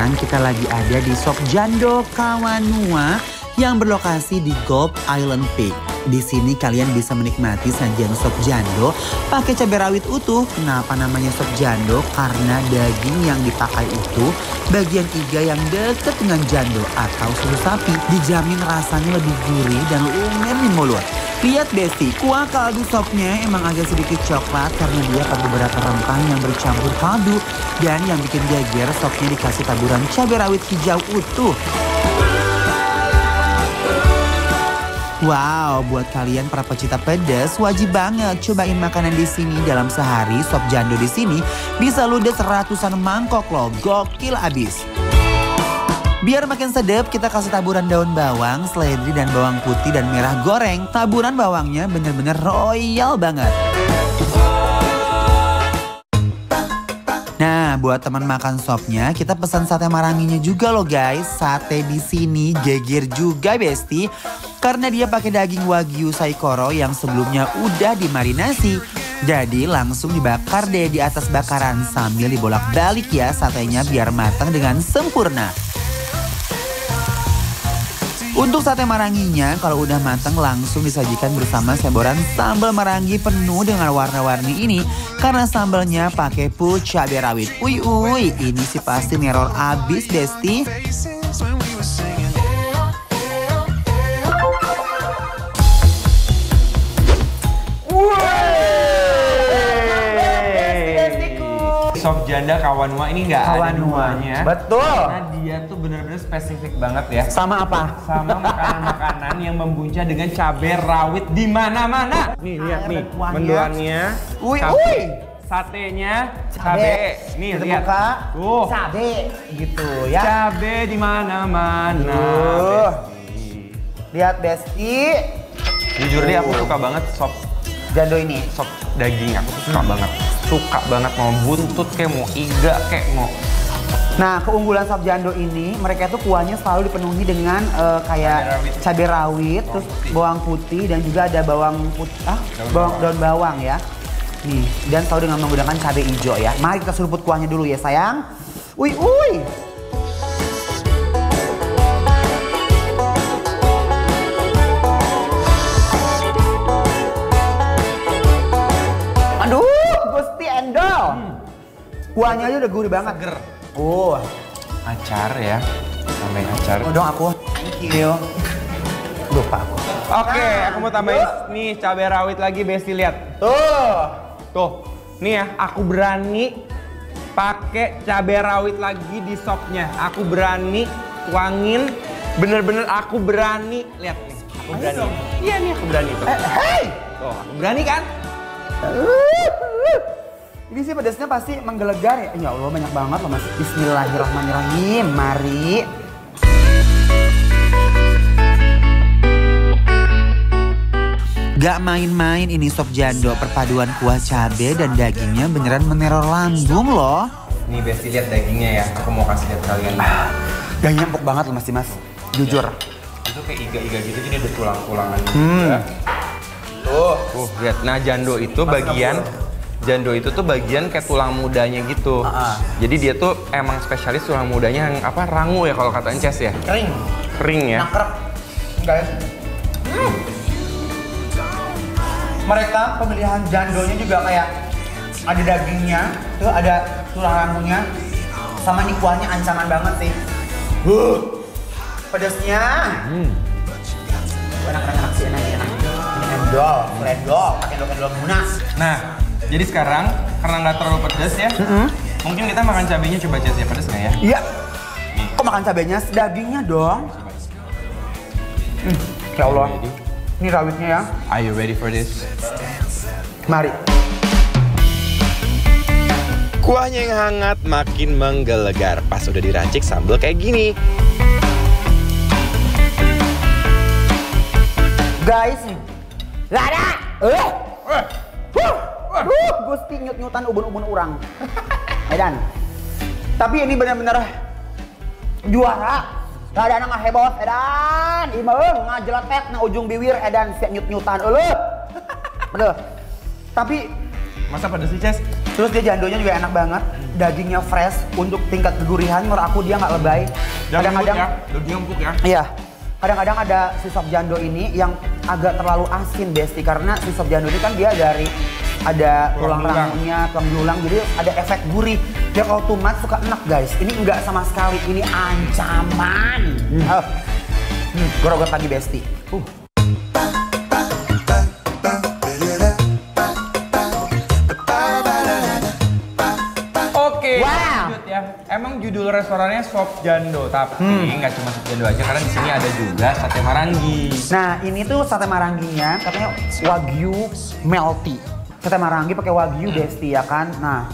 sekarang kita lagi ada di Sop Jando Kawanua yang berlokasi di Gold Island Peak. Di sini kalian bisa menikmati sajian sop jando pakai cabai rawit utuh. Kenapa namanya sop jando? Karena daging yang dipakai itu bagian iga yang deket dengan jando atau susu sapi. Dijamin rasanya lebih gurih dan lumer di mulut. Lihat Besti, kuah kaldu sopnya emang agak sedikit coklat karena dia pakai beberapa rempah yang bercampur kaldu. Dan yang bikin geger, sopnya dikasih taburan cabai rawit hijau utuh. Wow, buat kalian para pecinta pedas wajib banget cobain makanan di sini. Dalam sehari sop jando di sini bisa ludes ratusan mangkok loh, gokil abis. Biar makin sedap, kita kasih taburan daun bawang, seledri dan bawang putih dan merah goreng. Taburan bawangnya bener-bener royal banget. Nah, buat teman makan sopnya, kita pesan sate maranginya juga loh guys. Sate di sini geger juga Besti, karena dia pakai daging wagyu saikoro yang sebelumnya udah dimarinasi. Jadi langsung dibakar deh di atas bakaran sambil dibolak-balik ya satenya biar matang dengan sempurna. Untuk sate maranginya kalau udah matang langsung disajikan bersama semboran sambal marangi penuh dengan warna-warni ini. Karena sambalnya pakai full cabai rawit. Uy, ini sih pasti neror abis Besti. Sop Jando Kawanua ini nggak ada duanya. Betul. Karena dia tuh bener-bener spesifik banget ya. Sama apa? Sama makanan-makanan yang membuncah dengan cabai rawit di mana-mana. Nih lihat nih, mendoannya. Satenya cabai. Nih lihat. Tuh. Cabai gitu ya. Cabai di mana-mana. Lihat Besti. Jujur deh aku suka banget sop jando ini. Sop daging aku tuh suka banget. Suka banget mau buntut kayak mau iga kayak mau. Nah, keunggulan sop jando ini mereka tuh kuahnya selalu dipenuhi dengan kayak cabai rawit, terus bawang putih dan juga ada bawang putih, daun bawang ya. Nih, dan selalu dengan menggunakan cabai hijau ya. Mari kita seruput kuahnya dulu ya sayang. Uy. Aduh, Gusti Endol. Kuahnya aja udah gurih banget. Seger. Acar ya. Tambahin acar. dong aku. Thank you. Lupa aku. Oke, aku mau tambahin nih cabai rawit lagi Besti lihat. Tuh. Nih ya, aku berani pakai cabai rawit lagi di sopnya. Aku berani tuangin. Bener-bener aku berani. Lihat nih. Aku berani. Iya nih aku berani tuh. Tuh, aku berani kan? Ini sih pedasnya pasti menggelegar ya. Ya Allah banyak banget loh mas. Bismillahirrahmanirrahim. Mari. Gak main-main ini sop jando. Perpaduan kuah cabai dan dagingnya beneran meneror lambung loh. Nih Besti lihat dagingnya ya. Aku mau kasih lihat kalian. Dagingnya empuk banget loh mas Dimas. Jujur. Itu kayak iga-iga gitu jadi ada tulang-tulangan juga. Tuh, lihat. Nah, jando itu bagian kayak tulang mudanya gitu. Jadi dia tuh emang spesialis tulang mudanya yang apa? Rangu ya kalau kata Ences ya. Kering ya. Nakrek. Guys. Mereka pemilihan jandonya juga kayak ada dagingnya, tuh ada tulang rangunya, sama ini kuahnya ancaman banget sih. Pedasnya. Enak-enak sih enak. Endol, pakai endol munas. Nah, jadi sekarang karena nggak terlalu pedas ya, mungkin kita makan cabenya coba aja ya, pedas nggak ya? Iya. Kok makan cabenya? Dagingnya dong. Ya Allah. Ini rawitnya ya. Are you ready for this? Mari. Kuahnya yang hangat makin menggelegar pas udah diracik sambal kayak gini. Guys, gak ada. Gusti nyut-nyutan ubun-ubun orang. Edan. Tapi ini benar-benar juara. Gak ada nang heboh edan. Imeung ngajeletek na ujung bibir edan siap nyut-nyutan. Betul. Tapi masa pedas sih, Ces? Terus dia jandonya juga enak banget. Dagingnya fresh, untuk tingkat kegurihan menurut aku dia nggak lebay. Kadang-kadang ya, daging empuk ya. Iya. Kadang-kadang ada si sop jando ini yang agak terlalu asin Besti, karena si sop jando ini kan dia dari ada tulang rahangnya, tulang belulang, jadi ada efek gurih. Dia kalau tumat suka enak guys. Ini enggak sama sekali, ini ancaman. Grogot lagi Besti. Oke, wow. lanjut ya. Emang judul restorannya Sop Jando, tapi nggak cuma Sop Jando aja, karena di sini ada juga sate marangi. Nah ini tuh sate maranginya katanya wagyu melty. Sate marangi pakai wagyu Besti ya kan. Nah,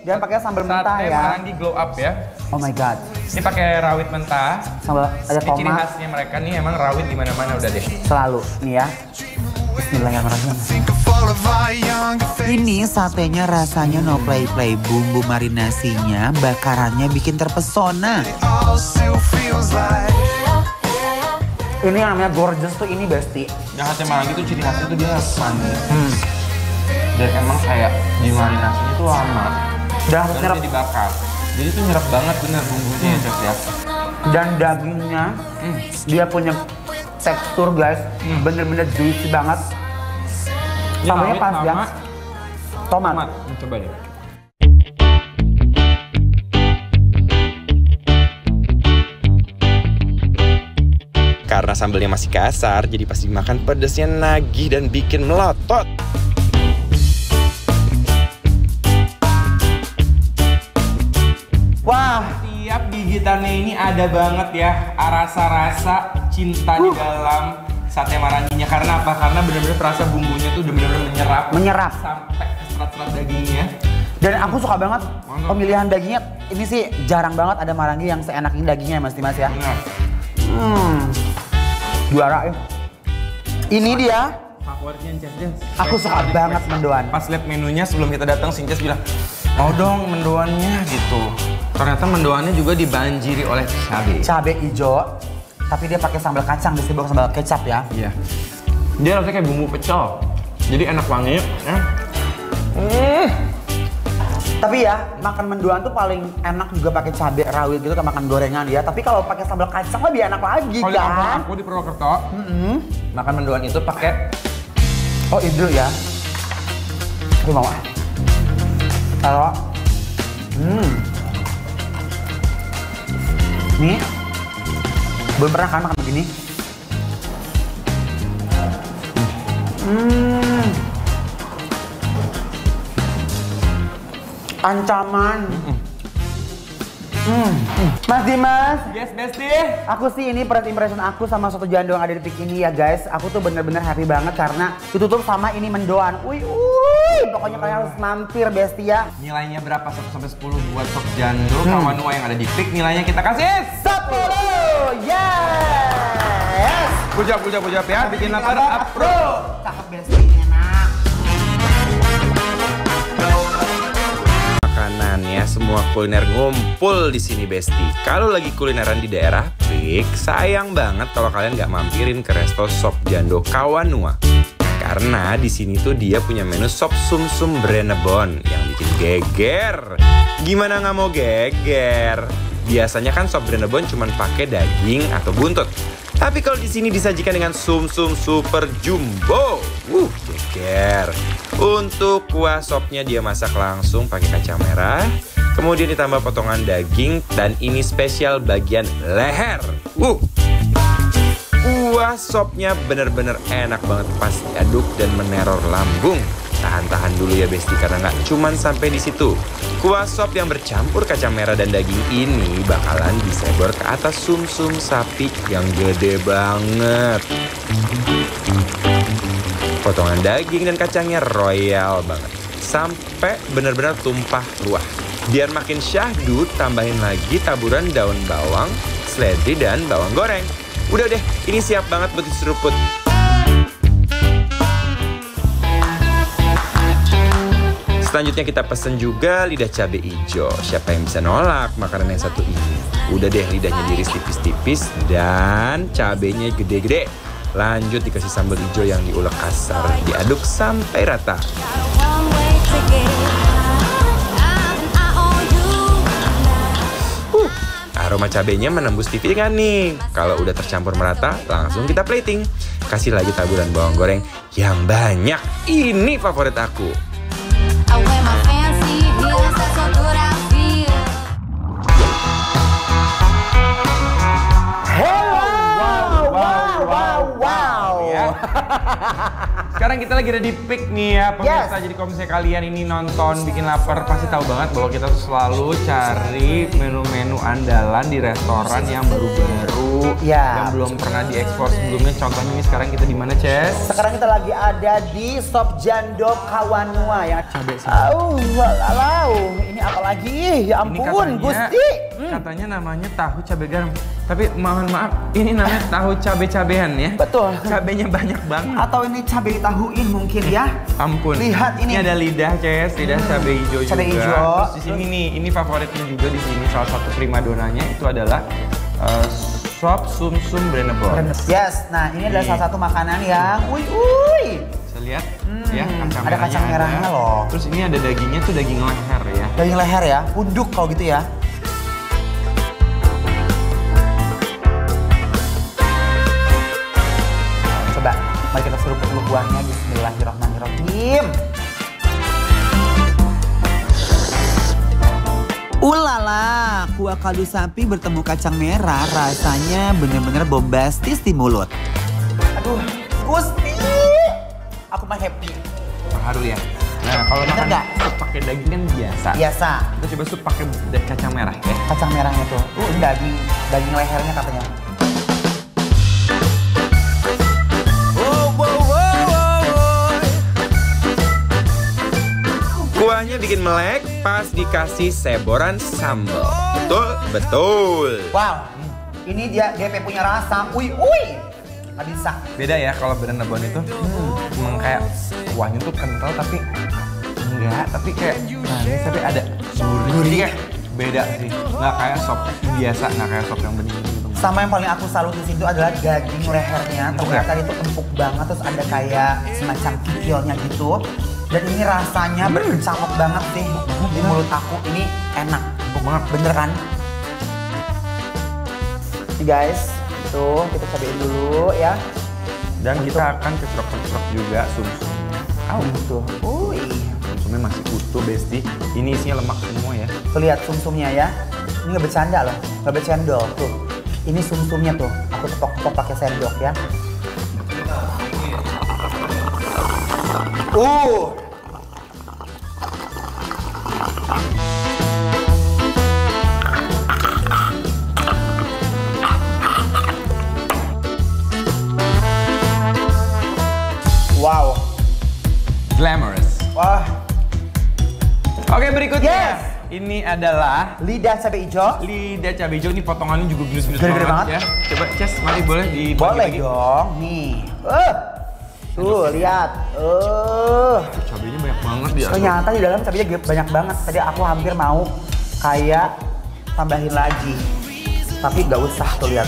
jangan pakai sambal mentah Sate ya. marangi glow up ya. Oh my god. Ini pakai rawit mentah. Sambal ada Ini ciri tomat. khasnya mereka nih emang rawit di mana-mana udah deh. Selalu nih ya. Bismillahirrahmanirrahim. Ini satenya rasanya no play-play, bumbu marinasinya, bakarannya bikin terpesona. Ini yang namanya gorgeous tuh ini Besti. Yang sate marangi tuh ciri khasnya tuh dia manis. Dan emang kayak di marinasinya tuh lama. Dan Dan nyerap dia dibakar. Jadi tuh nyerap banget bener bumbunya ya Chef ya. dan dagingnya dia punya tekstur guys, bener-bener juicy banget. Sambalnya pas ya. Tomat. Coba deh. Karena sambalnya masih kasar, jadi pas dimakan pedesnya nagih dan bikin melotot. Wah, Tiap gigitannya ini ada banget ya rasa-rasa cinta di dalam sate maranginya. Karena apa? Karena bener-bener rasa bumbunya tuh udah bener-bener menyerap. sampai ke serat-serat dagingnya. Dan aku suka banget Mantap. pemilihan dagingnya. Ini sih jarang banget ada marangi yang seenak ini dagingnya Mas Dimas ya. Bener. Juara ya. Ini dia. Favoritnya Chef Des. Aku suka banget mendoan. Pas lihat menunya sebelum kita datang, Sinces bilang, mau dong mendoannya gitu. Ternyata mendoannya juga dibanjiri oleh cabai. Cabai hijau, tapi dia pakai sambal kacang, di sini sambal kecap ya. Iya. Dia rasanya kayak bumbu pecel. Jadi enak wangi. Ya. Tapi ya, makan mendoan tuh paling enak juga pakai cabai rawit gitu, kayak makan gorengan ya. Tapi kalau pakai sambal kacang lebih enak lagi Kalau di kampung kan. aku di Purwokerto, makan mendoan itu pakai Oh itu ya. Ini mau. Kalau nih, belum pernah kan makan begini. Ancaman. Mas Dimas, Yes, Besti. aku sih ini first impression aku sama soto jando yang ada di Pik ini ya guys. Aku tuh bener-bener happy banget karena ditutup sama ini mendoan. Pokoknya kalian harus mampir Besti ya. Nilainya berapa? 1 sampai 10 buat sop jando Kawanua yang ada di Pik. Nilainya kita kasih 10. Yes. Pujap ya. Bikin lapar approve. Cakep Besti, enak. Makanannya semua kuliner ngumpul di sini Besti. Kalau lagi kulineran di daerah Pik, sayang banget kalau kalian nggak mampirin ke resto Sop Jando Kawanua. Karena di sini tuh dia punya menu sop sumsum Brenebon yang bikin geger. Gimana nggak mau geger? Biasanya kan sop Brenebon cuma pakai daging atau buntut. Tapi kalau di sini disajikan dengan sumsum super jumbo, geger. Untuk kuah sopnya dia masak langsung pakai kacang merah, kemudian ditambah potongan daging dan ini spesial bagian leher. Kuah sopnya bener-bener enak banget pas diaduk dan meneror lambung. Tahan-tahan dulu ya Besti karena nggak cuman sampai di situ. Kuah sop yang bercampur kacang merah dan daging ini bakalan disebor ke atas sumsum sapi yang gede banget. Potongan daging dan kacangnya royal banget. Sampai bener-bener tumpah ruah. Biar makin syahdu, tambahin lagi taburan daun bawang, seledri, dan bawang goreng. Udah deh, ini siap banget buat diseruput. Selanjutnya kita pesen juga lidah cabai hijau. Siapa yang bisa nolak makanan yang satu ini? Udah deh, lidahnya diiris tipis-tipis dan cabainya gede-gede. Lanjut dikasih sambal hijau yang diulek kasar, diaduk sampai rata. Got one way ticket. Aroma cabenya menembus pipiran nih. Kalau udah tercampur merata, langsung kita plating. Kasih lagi taburan bawang goreng yang banyak. Ini favorit aku. I wear my fancy heels, that's so good I feel. Ya. Sekarang kita lagi ada di Peak nih ya pemirsa. Jadi kalau misalnya kalian ini nonton bikin lapar, pasti tahu banget bahwa kita tuh selalu cari menu-menu andalan di restoran yang baru-baru, yang belum pernah diekspor sebelumnya. Contohnya ini sekarang kita di mana, Ces? Sekarang kita lagi ada di Sop Jando Kawanua yang cabai ini apa lagi? Ya ampun, Gusti. Katanya namanya tahu cabai garam. Tapi mohon maaf, ini namanya tahu cabai-cabean ya? Betul. Cabainya banyak banget. Atau ini cabai tahuin mungkin ya? Ampun. Lihat ini. Ini ada lidah, Ces, lidah cabai hijau juga. Cabai hijau. Terus di sini nih, ini favoritnya juga di sini salah satu primadonanya itu adalah sop sumsum Brenebon. Yes, nah ini adalah salah satu makanan yang Bisa lihat ya, kacang ada kacang merahnya loh. Terus ini ada dagingnya tuh daging leher ya. Daging leher ya, punduk kalau gitu ya. Coba, mari kita seruput dulu kuahnya. Bismillahirrahmanirrahim. Ulala, kuah kaldu sapi bertemu kacang merah rasanya bener-bener bombastis di mulut. Aduh, Gusti, aku mah happy. Terharu ya. Nah, kalau Bener makan nggak? sup pakai daging kan biasa. Biasa, Kita coba sup pakai kacang merah ya. kacang merahnya tuh. Ini daging lehernya katanya. Kuahnya bikin melek pas dikasih seboran sambal. Betul, betul. Wow, ini dia DP punya rasa. Nggak bisa. Beda ya kalau Brenebon itu. Emang kayak kuahnya tuh kental tapi enggak, tapi kayak manis tapi ada gurih. Kayak beda sih. Nggak kayak sop biasa, nggak kayak sop yang bening gitu. Sama yang paling aku salut di situ adalah daging lehernya. Ternyata itu empuk banget, terus ada kayak semacam kikilnya gitu. Dan ini rasanya berkecamuk banget sih di mulut aku. Ini enak, empuk banget, bener kan? Nih guys, tuh kita cobain dulu ya. Dan kita akan kecrok-kecrok juga sumsumnya. Tuh, Sumsumnya masih utuh, Besti. Ini isinya lemak semua ya. tuh lihat sumsumnya ya. Ini nggak bercanda loh, nggak bercendol tuh. Ini sumsumnya tuh, aku tepok-tepok pakai sendok ya. Wow. Glamorous. Wah, Oke, berikutnya. Yes. Ini adalah lidah cabai hijau. lidah cabai hijau. Ini potongannya juga gendut-gendut Gede-gede banget banget. ya. Coba, Ces, mari boleh Boleh dibagi-bagi. dong, nih. Tuh, lihat. Cabainya banyak banget di atas. Ternyata di dalam cabainya banyak banget. Tadi aku hampir mau kayak tambahin lagi. Tapi nggak usah, tuh lihat.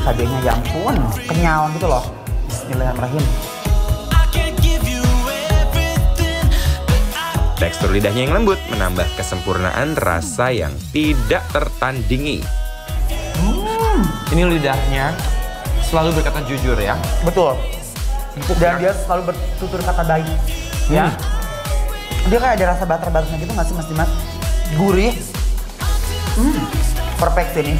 Cabainya ya ampun, kenyal gitu loh. Bismillahirrahmanirrahim. Tekstur lidahnya yang lembut menambah kesempurnaan rasa yang tidak tertandingi. Ini lidahnya selalu berkata jujur ya. Betul. Dan dia selalu bertutur kata baik. Ya. Dia kayak ada rasa butter-butternya gitu nggak sih Mas Dimas? Gurih. Perfect ini.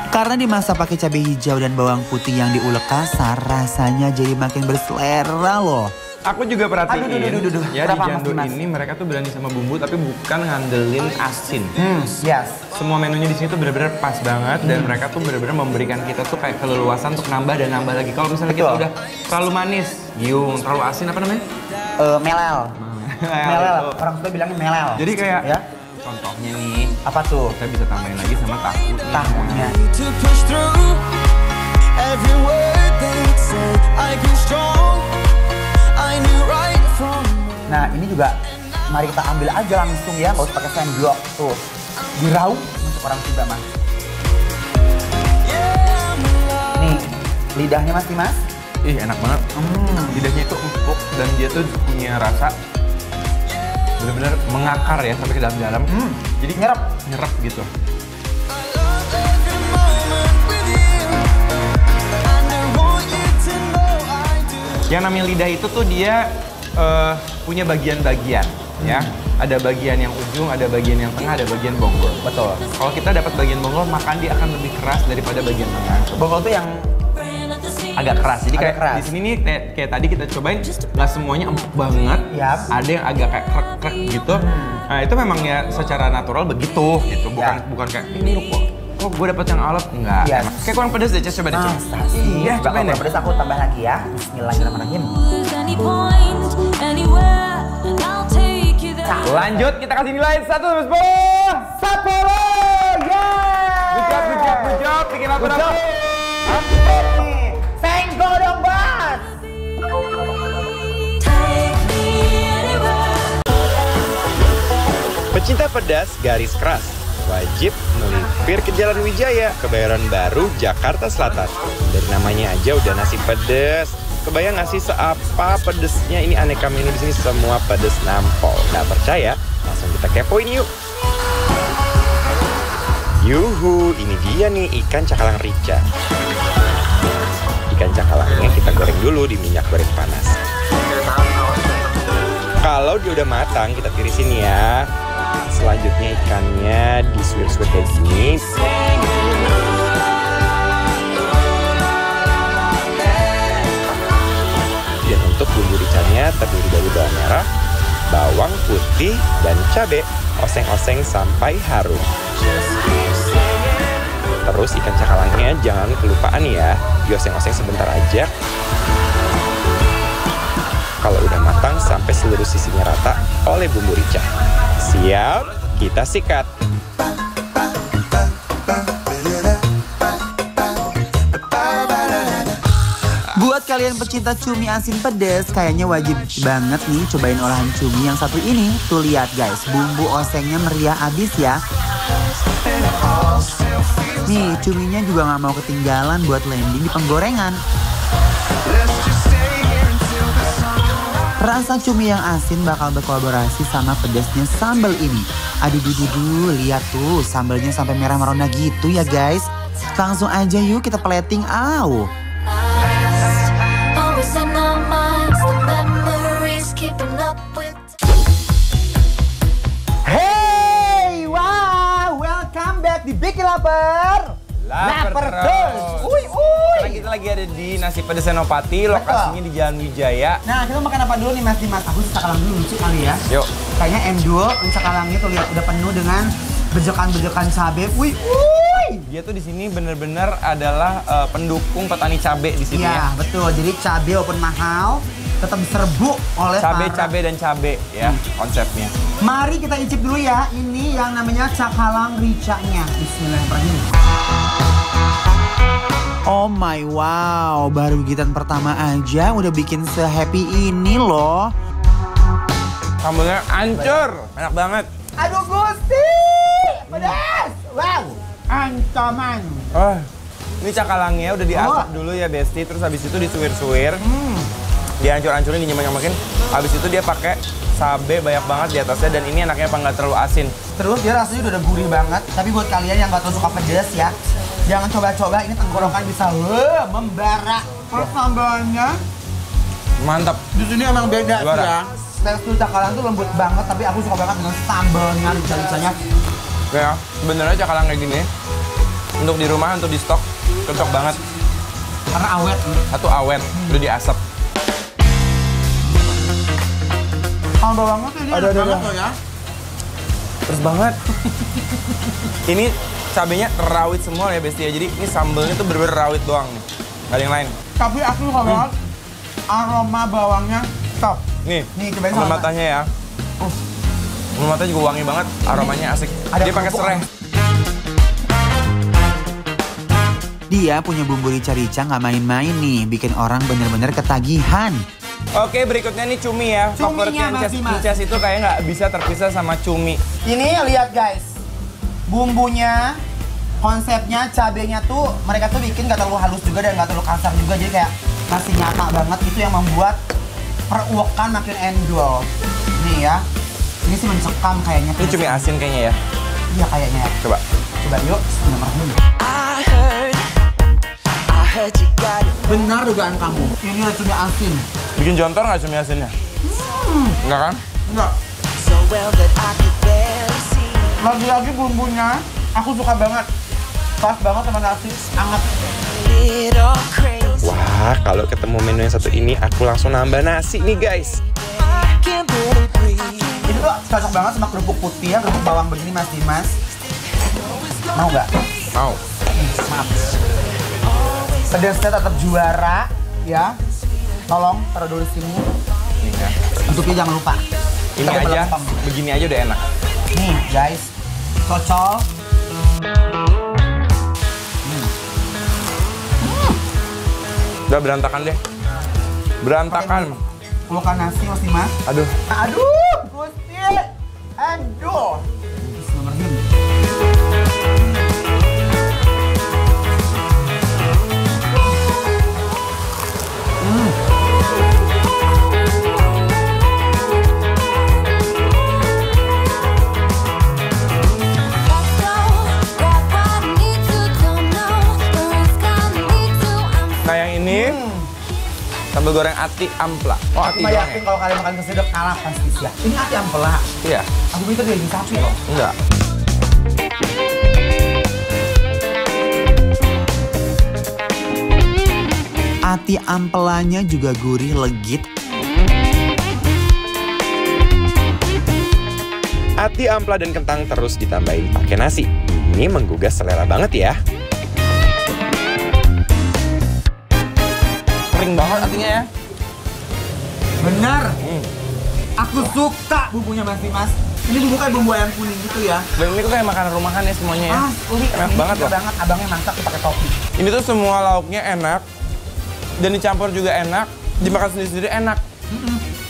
Karena dimasak pakai cabai hijau dan bawang putih yang diulek kasar, rasanya jadi makin berselera loh. Aku juga perhatiin, Aduh. ya di Kenapa, Jando Mas? ini mereka tuh berani sama bumbu tapi bukan ngandelin asin. Yes. Semua menunya di sini tuh benar-benar pas banget dan mereka tuh benar-benar memberikan kita tuh kayak keleluasan untuk nambah dan nambah lagi. Kalau misalnya kita Betul. udah terlalu manis, giung, terlalu asin apa namanya? Melel. Melel. Itu. Orang tua bilangnya melel. Jadi kayak ya. contohnya nih, Apa tuh? kita bisa tambahin lagi sama tahu. Tahunya. to push through every word they said. I grew strong, I knew right from wrong. Nah ini juga, mari kita ambil aja langsung ya, nggak usah pakai sendok tuh. Diraup untuk orang Sunda mas. Nih lidahnya Mas Dimas. Ih enak banget. Lidahnya itu empuk dan dia tuh punya rasa bener-bener mengakar ya sampai ke dalam-dalam. Jadi nyerap gitu. Yang namanya lidah itu tuh dia punya bagian-bagian ya. Ada bagian yang ujung, ada bagian yang tengah, ada bagian bonggol. Betul. Kalau kita dapat bagian bonggol, maka dia akan lebih keras daripada bagian tengah. Bonggol tuh yang agak keras. Jadi kayak keras. di sini nih kayak tadi kita cobain nggak semuanya empuk banget. Yap. Ada yang agak kayak krek-krek gitu. Nah, itu memang ya secara natural begitu gitu. Bukan kayak ini lu kok gue dapet yang alot enggak. Yes. Kayak kurang pedas deh, coba deh coba. Iya, bakal cobain deh. pedas aku tambah lagi ya. Bismillahirrahmanirrahim. Any point, anywhere, and I'll take you there. Lanjut, kita kasih nilai 1 sampai 10. 10. Yeah. Good job. Bikin aku Good job. Tenggo dong, Bas. Take me anywhere. Pecinta pedas garis keras wajib melipir ke Jalan Wijaya, Kebayoran Baru, Jakarta Selatan. Dari namanya aja udah nasi pedas. Kebayang nggak sih seapa pedesnya? Ini aneka menu di sini semua pedes nampol. Nggak percaya? Langsung kita kepoin yuk. Yuhu, ini dia nih ikan cakalang rica. Ikan cakalangnya kita goreng dulu di minyak goreng panas. Kalau dia udah matang, kita tirisin ya. Selanjutnya ikannya disuir-suir kayak gini. Dan untuk bumbu ricanya terdiri dari bawang merah, bawang putih, dan cabai. Oseng-oseng sampai harum. Terus ikan cakalangnya jangan kelupaan ya, dioseng-oseng sebentar aja. Kalau udah matang sampai seluruh sisinya rata oleh bumbu rica. Siap, kita sikat. Buat kalian pecinta cumi asin pedas, kayaknya wajib banget nih cobain olahan cumi yang satu ini. Tuh lihat guys, bumbu osengnya meriah abis ya. Nih, cuminya juga nggak mau ketinggalan buat landing di penggorengan. Rasa cumi yang asin bakal berkolaborasi sama pedasnya sambal ini. Aduh, lihat tuh sambalnya sampai merah merona gitu ya guys. Langsung aja yuk kita plating. Always in our minds, the memories keeping up with. Hey, wow, welcome back di Bikin Lapar. Lapar terus. Uy. Sekarang kita lagi ada di Nasi Pedas Senopati, lokasinya di Jalan Wijaya. Nah, kita makan apa dulu nih Mas Dimas? Aku sakalang dulu lucu kali ya. Yuk. Kayaknya endul, sakalangnya tuh lihat udah penuh dengan bejekan-bejekan cabai. Uy. Dia tuh di sini bener-bener adalah pendukung petani cabai di sini ya. Iya, betul. Jadi cabai walaupun mahal tetap diserbu oleh Cabai dan cabai ya konsepnya. Mari kita icip dulu ya. Ini yang namanya cakalang ricanya. Bismillahirrahmanirrahim. Oh my wow, baru gigitan pertama aja udah bikin se-happy ini loh. Sambalnya hancur, enak banget. Aduh Gusti, pedas. Wow, ancaman. Ini cakalangnya udah diasap dulu ya Besti, terus habis itu disuir-suir. Dihancur-hancurin, dinyemang-nyemakin. Habis itu dia pakai cabai banyak banget di atasnya, dan ini enaknya apa nggak terlalu asin. Terus dia rasanya udah gurih banget. Tapi buat kalian yang nggak terlalu suka pedas ya, jangan coba-coba, ini tenggorokan bisa membara. Terus sambalnya Mantap. di sini emang beda sih Juara. ya. Tekstur cakalang tuh lembut banget, tapi aku suka banget dengan sambalnya, rica-ricanya. Ya, sebenarnya cakalang kayak gini untuk di rumah, untuk di stok cocok banget. Karena awet. Satu awet, udah diasap. Kalau bawangnya tuh dia enak banget loh ya. Terus banget. Ini cabenya rawit semua ya Besti ya. Jadi ini sambalnya tuh bener-bener rawit doang nih. Gak ada yang lain. Tapi aku suka banget aroma bawangnya top. Nih cobain sambal sama. matanya ya. Sambal matanya juga wangi banget, aromanya asik. Ada Dia pakai kerupuk. serai. Dia punya bumbu rica-rica nggak main-main nih, bikin orang bener-bener ketagihan. Oke, berikutnya nih cumi ya. Cuminya, Favoritnya Mas Dimas. Ences itu kayak nggak bisa terpisah sama cumi. Ini lihat guys, bumbunya, konsepnya, cabenya tuh mereka tuh bikin nggak terlalu halus juga dan nggak terlalu kasar juga, jadi kayak masih nyata banget. Itu yang membuat peruakan makin endol. Nih ya, Ini sih mencekam kayaknya. Ini cumi asin kayaknya ya. Iya kayaknya. Coba. Coba yuk, nomor dulu. I heard you got it. Benar dugaan kamu. Ini cumi asin. Bikin jontor nggak cumi asinnya? Enggak kan? Enggak. So well that I could barely see. Lagi-lagi bumbunya aku suka banget. Pas banget sama nasi, hangat. Little crazy. Wah, kalau ketemu menu yang satu ini, aku langsung nambah nasi nih guys. I can't barely breathe. Ini tuh cocok banget sama kerupuk putih ya, kerupuk bawang begini Mas Dimas. Mau nggak? Mau. Maaf. Pedasnya tetap juara ya. Tolong taruh dulu sini. Ini ya. Tutupnya jangan lupa. Ini Kita aja, melempem. begini aja udah enak. Nih guys, cocok. Udah berantakan deh. Berantakan. Bukan nasi Mas Dimas. Aduh. Aduh, Gusti. Aduh. Bismillahirrahmanirrahim. Let's go, grab what I need to, don't know the risk I need to. Nah yang ini sambal goreng ati ampla. Oh Aku ati nggak doang yakin ya? kalau kalian makan kesedap kalah pasti sih ya. Ini ati ampela. Iya. Aku pikir daging sapi loh. Enggak. Ati ampelanya juga gurih legit. Ati ampla dan kentang terus ditambahin pakai nasi. Ini menggugah selera banget ya. Kering banget artinya ya. Bener. Aku suka bumbunya Mas Dimas. Ini bumbu kayak bumbu ayam kuning gitu ya. Dan ini tuh kayak makanan rumahan ya semuanya ya. Asli. Enak Ini banget suka loh. banget. Abangnya masak tuh pakai topi. Ini tuh semua lauknya enak. Dan dicampur juga enak. Dimakan sendiri-sendiri enak.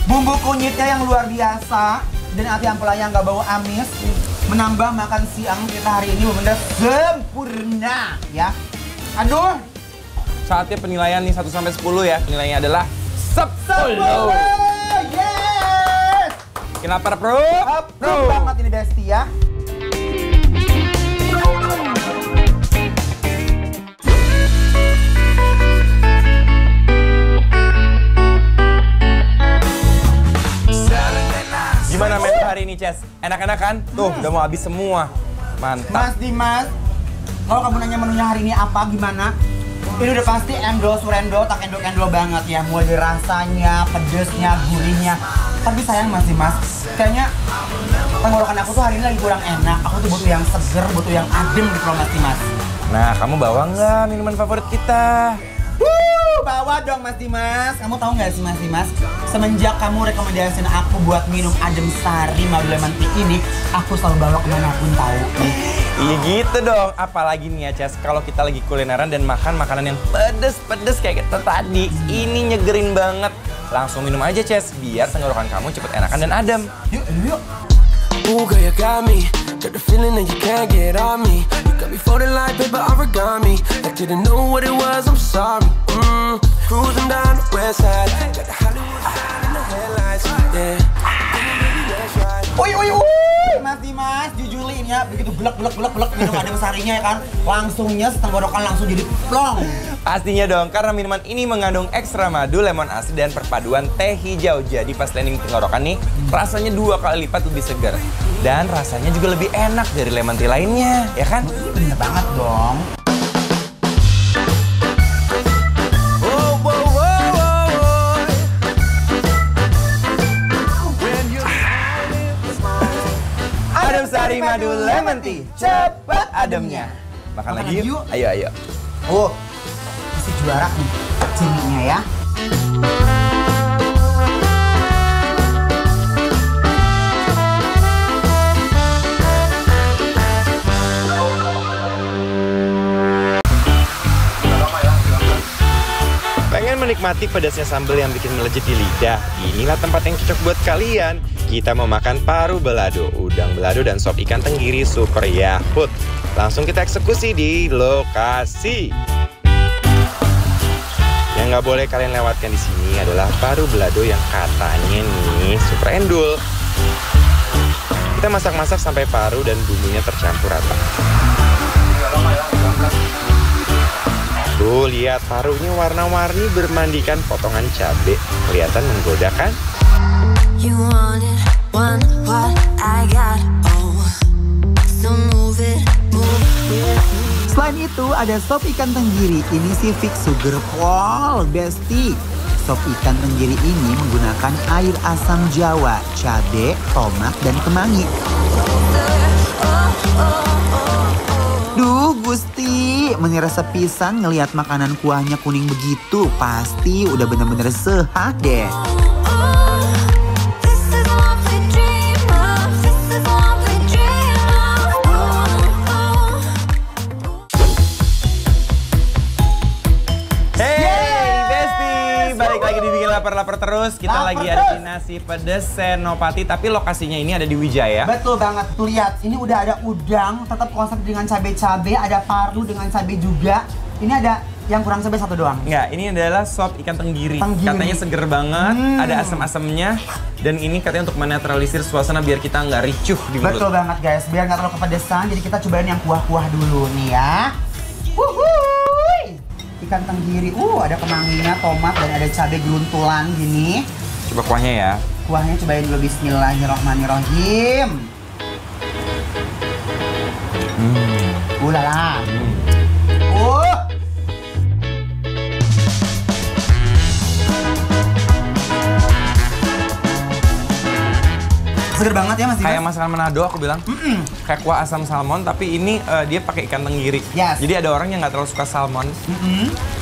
Bumbu kunyitnya yang luar biasa. Dan ati ampelanya nggak bau amis. Menambah makan siang kita hari ini benar-benar sempurna ya. Aduh. Saatnya penilaian nih 1 sampai 10 ya. Penilaiannya adalah 10. Yes. Kenapa bro? Approve banget ini Besti ya. Gimana menu hari ini, Ces? Enak-enak kan? Tuh, udah mau habis semua. Mantap. Mas Dimas, kalau kamu nanya menunya hari ini apa, gimana? Ini udah pasti endol surendol, tak endol-endol banget ya. Mulai dari rasanya, pedesnya, gurihnya. Tapi sayang Mas Dimas, kayaknya tenggorokan aku tuh hari ini lagi kurang enak. Aku tuh butuh yang seger, butuh yang adem gitu loh Mas Dimas. Nah, kamu bawa nggak minuman favorit kita? Bawa dong Mas Dimas. Kamu tahu nggak sih Mas Dimas? Semenjak kamu rekomendasiin aku buat minum adem sari madu lemon tea ini, aku selalu bawa kemanapun tahu. Iya gitu dong. Apalagi nih ya, Ces, kalau kita lagi kulineran dan makan makanan yang pedes-pedes kayak kita tadi. Ini nyegerin banget. Langsung minum aja, Ces, biar tenggorokan kamu cepet enakan dan adem. Yuk, yuk. Ooh, girl, you got me. Got the feeling that you can't get on me. You got me folding like paper origami. I didn't know what it was, I'm sorry. Cruising down the west side. Got the Hollywood sign in the headlights. Yeah. That's right. Uy, Mas Dimas, jujur ini ya, begitu belek minum adem sarinya ya kan, langsungnya tenggorokan langsung jadi plong. Pastinya dong, karena minuman ini mengandung ekstra madu, lemon asin, dan perpaduan teh hijau. Jadi pas landing tenggorokan nih, rasanya 2 kali lipat lebih segar. Dan rasanya juga lebih enak dari lemon tea lainnya, ya kan? Bener banget dong. Whoa, whoa, whoa, whoa, whoa. When you Adem sari madu lemon tea, cepat ademnya. Makan lagi yuk? Ayo, ayo. Oh, masih juara nih ciminya ya. Pengen menikmati pedasnya sambal yang bikin melejit di lidah? Inilah tempat yang cocok buat kalian. Kita mau makan paru balado, udang balado, dan sop ikan tenggiri super yahut. Langsung kita eksekusi di lokasi. Yang nggak boleh kalian lewatkan di sini adalah paru balado yang katanya nih super endul. Kita masak-masak sampai paru dan bumbunya tercampur rata. Tuh, lihat parunya warna-warni bermandikan potongan cabai. Kelihatan menggoda kan? You want what I got. Oh, so move it. Selain itu ada sop ikan tenggiri. Ini sih fix sugar pol, Besti. Sop ikan tenggiri ini menggunakan air asam jawa, cabai, tomat, dan kemangi. Duh Gusti, menyerasa pisan ngelihat makanan kuahnya kuning begitu. Pasti udah bener-bener sehat deh. This is what we dream of. This is what we dream of. Hey Besti, balik lagi di Bikin Lapar-Lapar terus. Kita lagi ada di nasi pedas Senopati, tapi lokasinya ini ada di Wijaya. Betul banget, tuh lihat. Ini udah ada udang, tetap konsep dengan cabai-cabai, ada paru dengan cabai juga. Ini ada yang kurang cabai satu doang. Enggak, ini adalah sop ikan tenggiri. Katanya seger banget, ada asam-asamnya. Dan ini katanya untuk menetralisir suasana biar kita nggak ricuh di mulut. Betul banget guys, biar nggak terlalu kepedesan. Jadi kita cobain yang kuah-kuah dulu nih ya. Wuhuy! Ikan tenggiri, ada kemanginya, tomat, dan ada cabai geruntulan gini. Coba kuahnya ya. Kuahnya cobain dulu, bismillahirrohmanirrohim. Ulala. Seger banget ya Mas Dimas? Kayak masakan Manado aku bilang. Kayak kuah asam salmon, tapi ini dia pakai ikan tenggiri. Yes. Jadi ada orang yang nggak terlalu suka salmon.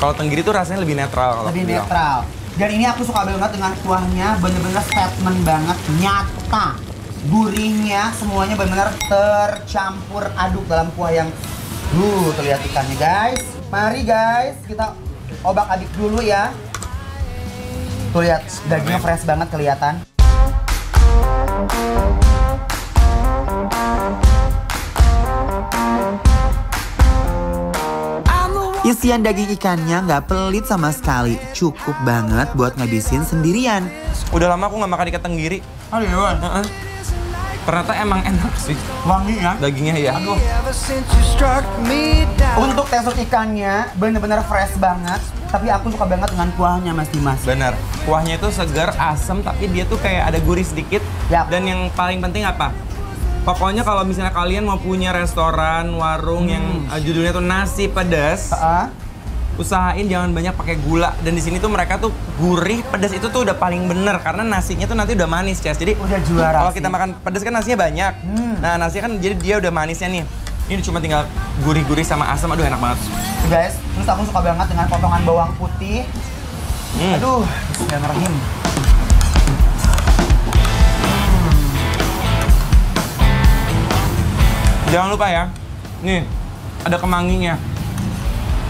Kalau tenggiri tuh rasanya lebih netral. Kalau Lebih aku bilang. netral. Dan ini aku suka banget dengan kuahnya, bener-bener statement banget, nyata. Gurihnya semuanya bener-bener tercampur aduk dalam kuah yang tuh lihat ikannya guys. Mari guys, kita obak-abik dulu ya. Tuh lihat, dagingnya fresh banget kelihatan. Isian daging ikannya nggak pelit sama sekali. Cukup banget buat ngabisin sendirian. Udah lama aku nggak makan ikan tenggiri. Aduh, Ternyata emang enak sih wangi ya. dagingnya ya. Aduh. Untuk tekstur ikannya bener-bener fresh banget. Tapi aku suka banget dengan kuahnya Mas Dimas. Bener, kuahnya itu segar, asam, tapi dia tuh kayak ada gurih sedikit. Yap. Dan yang paling penting apa? Pokoknya kalau misalnya kalian mau punya restoran, warung yang judulnya tuh nasi pedas, usahain jangan banyak pakai gula. Dan di sini tuh mereka tuh gurih, pedas itu tuh udah paling bener karena nasinya tuh nanti udah manis, Ces. Jadi Udah juara kalau sih. kita makan pedas kan nasinya banyak. Nah, nasinya kan jadi dia udah manisnya nih. Ini cuma tinggal gurih-gurih sama asam, aduh enak banget. Guys, terus aku suka banget dengan potongan bawang putih. Aduh, bismillahirrahmanirrahim. Jangan lupa ya, nih ada kemanginya.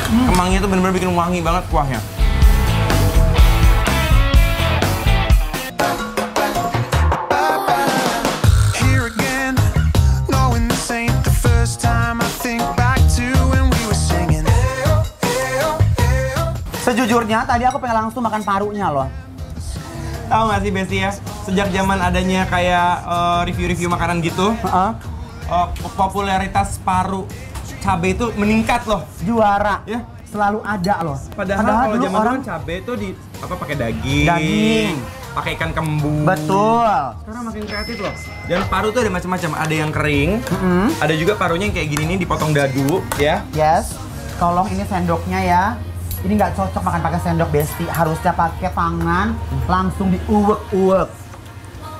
Kemanginya tuh bener-bener bikin wangi banget kuahnya. Here again, knowing this ain't the first time I think back to when we were singing. Sejujurnya tadi aku pengen langsung makan parunya loh. Tahu nggak sih Besti ya, sejak zaman adanya kayak review-review makanan gitu, popularitas paru cabai itu meningkat loh. Juara. Ya. Selalu ada loh. Padahal kalau dulu zaman dulu kan cabai itu di apa pakai daging, pakai ikan kembung. Betul. Sekarang makin kreatif loh. Dan paru tuh ada macam-macam. Ada yang kering, ada juga parunya yang kayak gini nih dipotong dadu, ya. Yes. Tolong ini sendoknya ya. Ini nggak cocok makan pakai sendok Besti. Harusnya pakai tangan, langsung diuwek-uwek.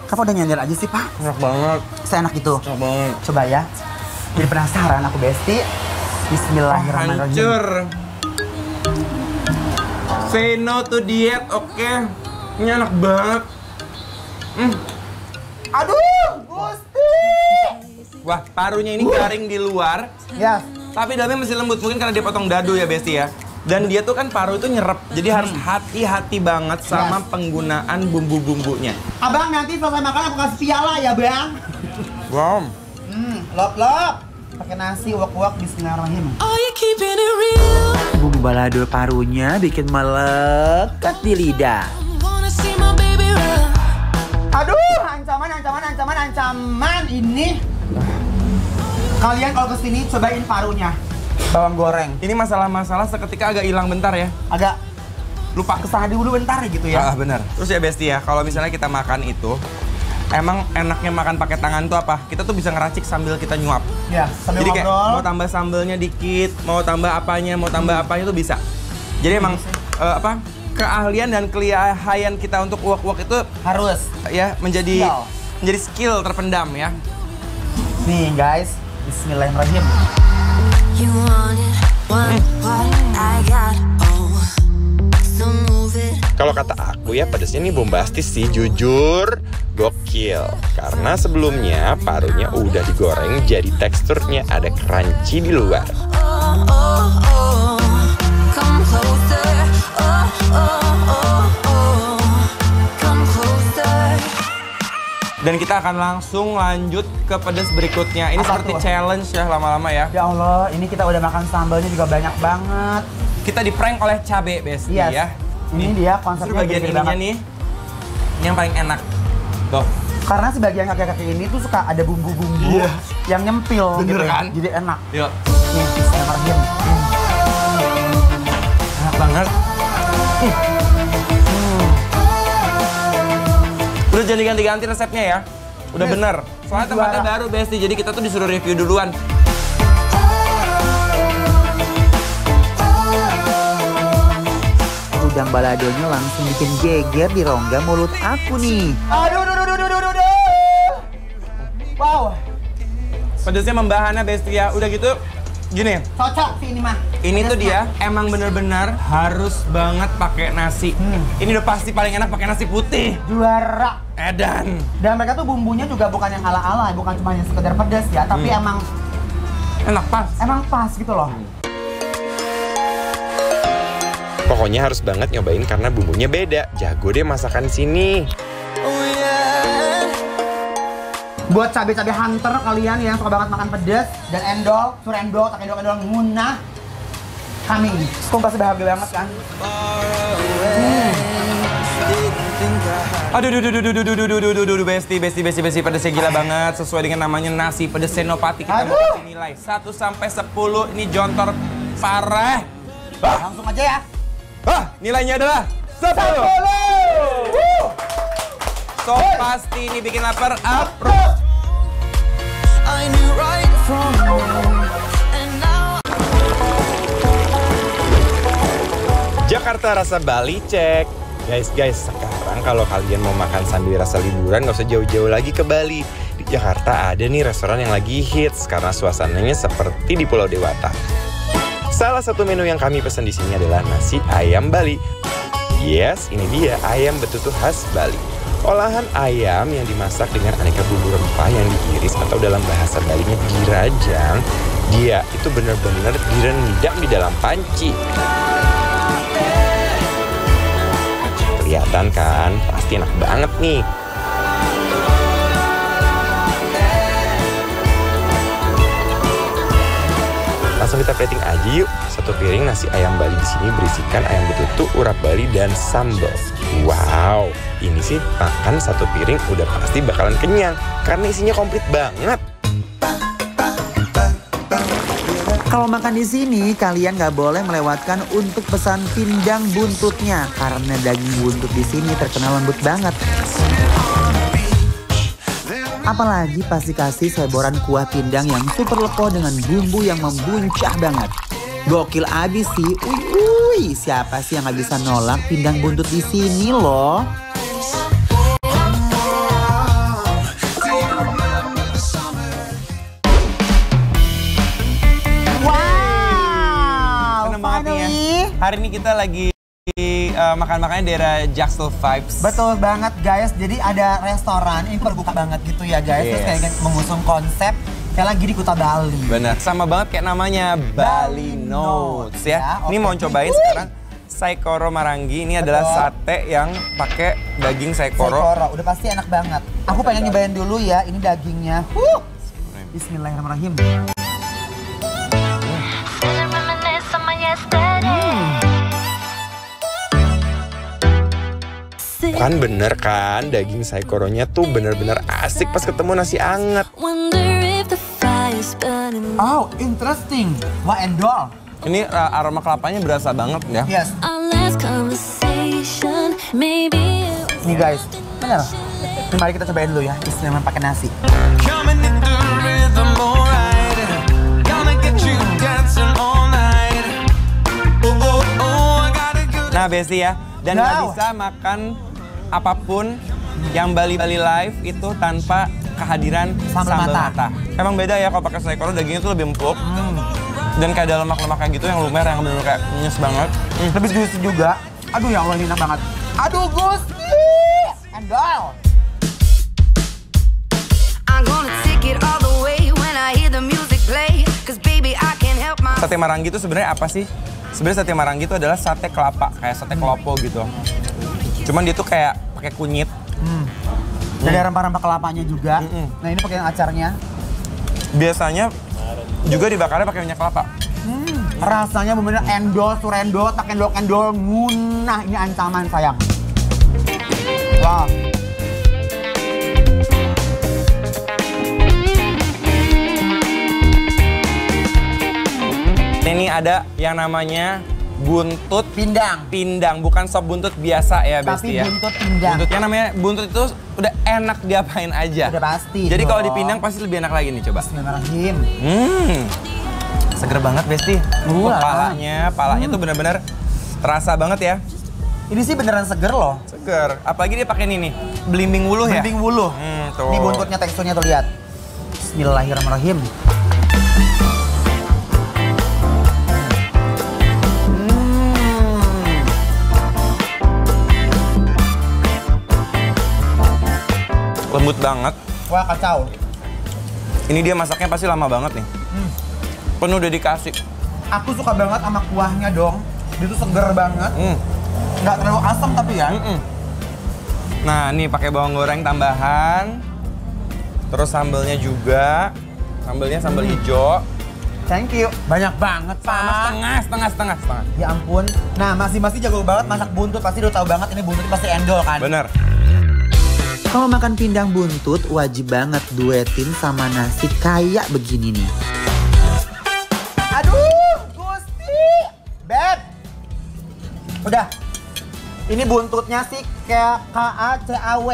Kamu udah nyender aja sih Pak? Enak banget. Seenak itu. Enak banget. Coba ya. Jadi penasaran aku Besti. Bismillahirrahmanirrahim. Hancur. Say no to diet, oke? Ini enak banget. Aduh, Gusti. Wah, parunya ini garing di luar, Yes. tapi dalamnya masih lembut. Mungkin karena dia potong dadu ya, Besti ya. Dan dia tuh kan paru itu nyerep, jadi harus hati-hati banget sama penggunaan bumbu-bumbunya. Abang nanti selesai makan aku kasih piala ya Bang. Wow. Lop. Pakai nasi uwak-uwak bismillahirrahmanirrahim. Are you keeping it real? Bumbu balado parunya bikin melekat di lidah. Wanna see my baby run? Aduh, ancaman ini. Kalian kalau kesini cobain parunya, bawang goreng. Ini masalah-masalah seketika agak hilang bentar ya. Agak lupa kesana dulu bentar gitu ya. Bener. Terus ya Besti ya, kalau misalnya kita makan itu, emang enaknya makan pakai tangan tuh apa? Kita tuh bisa ngeracik sambil kita nyuap. Ya, sambil Jadi kayak ngobrol. mau tambah sambelnya dikit, mau tambah apanya tuh bisa. Jadi emang keahlian dan kelihayan kita untuk uak-uak itu Harus. ya menjadi skill terpendam ya. Nih guys, bismillahirrahmanirrahim. You want it, want what I got. Oh, so move it. Kalau kata aku ya pedesnya ini bombastis sih, jujur gokil. Karena sebelumnya parunya udah digoreng jadi teksturnya ada crunchy di luar. Oh, oh, oh. Come closer. Oh, oh, oh, oh. Come closer. Dan kita akan langsung lanjut ke pedas berikutnya. Ini Apa seperti tuh? challenge ya lama-lama ya. Ya Allah, ini kita udah makan sambalnya juga banyak banget. Kita di prank oleh cabe Besti Yes. ya. Ini dia konsepnya Terus bagian gede ininya banget. nih, ini yang paling enak. Tuh. Karena sebagian kaki-kaki ini tuh suka ada bumbu-bumbu Iya. yang nyempil Bener gitu. kan? Jadi enak. Yuk. Nih, bismillahirrahmanirrahim. Enak banget. Udah jadi ganti-ganti resepnya ya. Udah bener. Soalnya tempatnya juara. baru Besti, jadi kita tuh disuruh review duluan. Udang baladonya langsung bikin geger di rongga mulut aku nih. Aduh. Wow, Pedasnya membahana Besti ya. Udah gitu, gini. cocok sih ini mah. Ini tuh dia emang bener-bener harus banget pakai nasi. Ini udah pasti paling enak pakai nasi putih. Juara. Edan. Dan mereka tuh bumbunya juga bukan yang ala-ala, bukan cuma yang sekedar pedas ya, tapi Enak pas. emang pas gitu loh. Pokoknya harus banget nyobain karena bumbunya beda. Jago deh masakan sini. Buat cabai-cabai hunter kalian yang suka banget makan pedas dan endol, surendol, tak endol munah, kami pasti bahagia banget kan. Aduh, Besti, pedasnya gila banget. Sesuai dengan namanya nasi pedas Senopati. Kita mau kasih nilai 1 sampai 10. Ini jontor parah. Langsung aja ya. Nilainya adalah 10. So pasti ini bikin lapar. Approve. I knew right from wrong, and now Jakarta rasa Bali cek. Guys, sekarang kalau kalian mau makan sambil rasa liburan nggak usah jauh-jauh lagi ke Bali. Di Jakarta ada nih restoran yang lagi hits karena suasananya seperti di Pulau Dewata. Salah satu menu yang kami pesan di sini adalah nasi ayam Bali. Yes, ini dia ayam betutu khas Bali. Olahan ayam yang dimasak dengan aneka bumbu rempah yang diiris atau dalam bahasa Balinya dirajang. Dia itu benar-benar direndam di dalam panci. Kelihatan kan? Pasti enak banget nih. Langsung kita plating aja yuk. Satu piring nasi ayam Bali di sini berisikan ayam betutu, urap Bali, dan sambal. Wow, ini sih makan satu piring udah pasti bakalan kenyang karena isinya komplit banget. Kalau makan di sini, kalian nggak boleh melewatkan untuk pesan pindang buntutnya karena daging buntut di sini terkenal lembut banget. Apalagi pasti kasih seboran kuah pindang yang super lekoh dengan bumbu yang membuncah banget. Gokil abis sih. Uy, siapa sih yang nggak bisa nolak pindang buntut di sini loh? Wow, Seneng banget nih ya. finally. Hari ini kita lagi makan-makannya daerah Jaksel Vibes. Betul banget guys, jadi ada restoran, ini terbuka banget gitu ya guys. Terus Yes. kayak mengusung konsep kayak lagi di Kuta Bali. Benar, sama banget kayak namanya Bali Notes ya. Ya, Ini oke. mau cobain sekarang Saikoro Marangi. Ini adalah sate yang pakai daging saikoro. Saikoro, udah pasti enak banget. Aku pengen nyobain dulu ya, ini dagingnya. Bismillahirrahmanirrahim. reminisce on my yesterday. thick. Kan bener kan, daging saikoronya tuh bener-bener asik pas ketemu nasi anget. Wonder if the fire's burning. Oh, interesting. Wah, endol. Ini aroma kelapanya berasa banget ya. Yes. Our last conversation, maybe it was Nih guys, bener. Ini mari kita cobain dulu ya, istimewa pakai nasi. Coming in the rhythm, alright. Gonna get you dancing all night. Oh, oh, oh, I gotta go. Nah Besti ya, dan No. nggak bisa makan apapun yang Bali Live itu tanpa kehadiran Sambal sambal mata. mata. Emang beda ya kalau pakai saikoro, dagingnya tuh lebih empuk. Dan kayak ada lemak-lemak kayak gitu yang lumer, yang bener-bener kayak nyes banget. Lebih juicy juga. Aduh ya Allah, ini enak banget. Aduh Gusti, endol. I'm gonna take it all the way when I hear the music play. Cause baby, I can't help my Sate Marangi itu sebenarnya apa sih? Sebenarnya sate Marangi itu adalah sate kelapa, kayak sate kelopo gitu. Cuman dia tuh kayak pakai kunyit. Dan ada rempah-rempah kelapanya juga. Nah ini pakai acarnya. Biasanya juga dibakarnya pakai minyak kelapa. Rasanya bener-bener endol, surendol, tak endol-endol, ngunah. Ini ancaman sayang. Wah. Ini ada yang namanya buntut Pindang. pindang, bukan sop buntut biasa ya Besti Tapi ya. buntut pindang. Buntutnya namanya buntut itu udah enak diapain aja. Udah pasti Jadi kalau dong. dipindang pasti lebih enak lagi nih, coba. Bismillahirrahmanirrahim. Seger banget Besti. Palanya tuh bener-bener terasa banget ya. Ini sih beneran seger loh. Seger. Apalagi dia pakai ini nih, belimbing wuluh ya. Belimbing wuluh. Tuh. Ini buntutnya, teksturnya tuh lihat. Bismillahirrahmanirrahim. Lembut banget. Wah kacau. Ini dia masaknya pasti lama banget nih. Penuh dedikasi. Aku suka banget sama kuahnya dong. Dia tuh seger banget. Nggak terlalu asam tapi ya. Nah, nih pakai bawang goreng tambahan. Terus sambelnya juga. Sambelnya sambal hijau. Thank you. Banyak banget Pak. Setengah. Ya ampun. Nah masih jago banget masak buntut. Pasti udah tahu banget ini buntut pasti endol kan. Bener. Kalau makan pindang buntut, wajib banget duetin sama nasi kayak begini nih. Aduh, Gusti. Beb. Udah. Ini buntutnya sih kayak KACAW.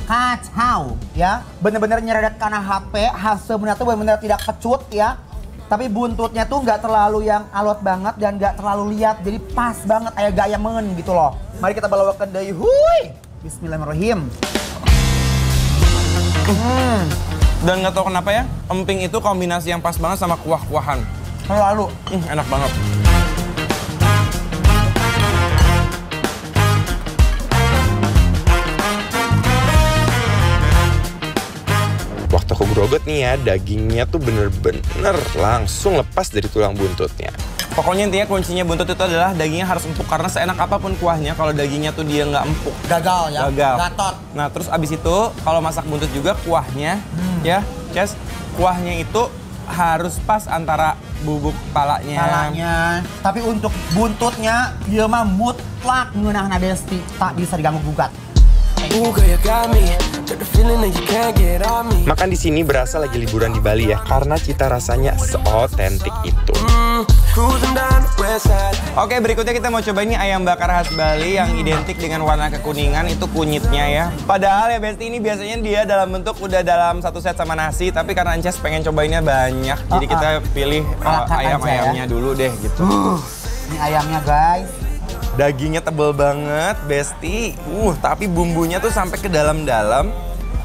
Kacau ya. Bener-bener nyerempet karena HP. Hasilnya tuh bener-bener tidak kecut ya. Tapi buntutnya tuh nggak terlalu yang alot banget dan nggak terlalu liat. Jadi pas banget kayak gaya mengen gitu loh. Mari kita bawakan dari huy. Bismillahirrahmanirrahim. Dan nggak tahu kenapa ya, emping itu kombinasi yang pas banget sama kuah-kuahan. Lalu. Enak banget. Waktu aku grogot nih ya, dagingnya tuh bener-bener langsung lepas dari tulang buntutnya. Pokoknya intinya kuncinya buntut itu adalah dagingnya harus empuk, karena seenak apapun kuahnya kalau dagingnya tuh dia nggak empuk, Gagal ya. gagal. Gatot. Nah terus abis itu kalau masak buntut juga kuahnya ya, Ces, kuahnya itu harus pas antara bubuk palanya. Tapi untuk buntutnya dia mah mutlak ngeunahna Besti, tak bisa diganggu gugat. Ooh, girl, you got me. Got the feeling that you can't get on me. Makan di sini berasa lagi liburan di Bali ya, karena cita rasanya seotentik itu. Cruising down the west side. Oke, berikutnya kita mau coba ini ayam bakar khas Bali yang identik dengan warna kekuningan, itu kunyitnya ya. Padahal ya Besti, ini biasanya dia dalam bentuk udah dalam satu set sama nasi, tapi karena Ances pengen cobainnya banyak, jadi kita pilih Alakat aja ayam-ayamnya dulu deh gitu. Ini ayamnya guys. Dagingnya tebel banget, Besti. Tapi bumbunya tuh sampai ke dalam-dalam.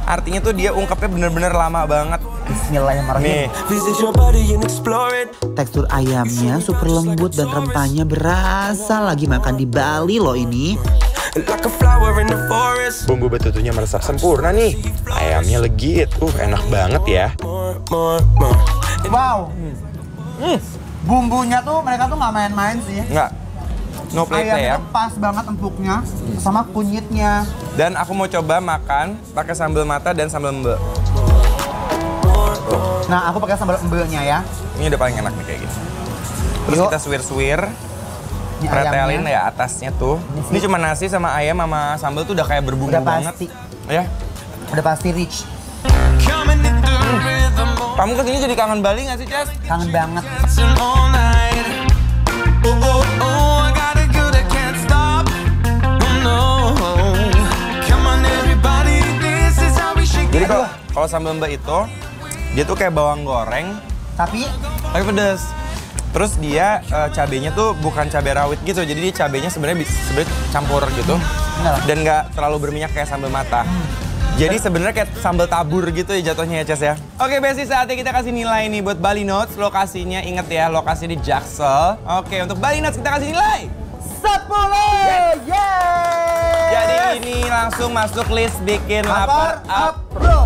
Artinya tuh dia ungkapnya bener-bener lama banget. Bismillahirrahmanirrahim. Nih, Visit your body and explore it. Tekstur ayamnya super lembut dan rempahnya berasa lagi makan di Bali loh ini. Like a flower in the forest. Bumbu betutunya meresap sempurna nih. Ayamnya legit, enak banget ya. More. Wow. Bumbunya tuh mereka tuh nggak main-main sih. nggak. No play Ayamnya ya. tuh pas banget empuknya sama kunyitnya. Dan aku mau coba makan pakai sambal mata dan sambal mbe. Nah, aku pakai sambal embelnya ya. Ini udah paling enak nih kayak gini. Terus Yuk. kita suwir-suwir. pretelin ya atasnya tuh. Ini cuma nasi sama ayam sama sambal tuh udah kayak berbumbu Udah banget. pasti. Ya. Udah pasti rich. Kamu kesini jadi kangen Bali nggak sih, Ces? Kangen banget. Jadi kalau sambal mbak itu, dia tuh kayak bawang goreng, Tapi pedes. Terus dia cabenya tuh bukan cabai rawit gitu, jadi dia cabenya sebenarnya campur gitu, dan nggak terlalu berminyak kayak sambal mata. Jadi sebenarnya kayak sambal tabur gitu ya jatuhnya ya, Ces ya. Oke, Besti, saatnya kita kasih nilai nih buat Bali Notes. Lokasinya inget ya, lokasi di Jaksel. Oke, untuk Bali Notes kita kasih nilai 10. Yes. Jadi ini langsung masuk list bikin lapar Lapar up bro.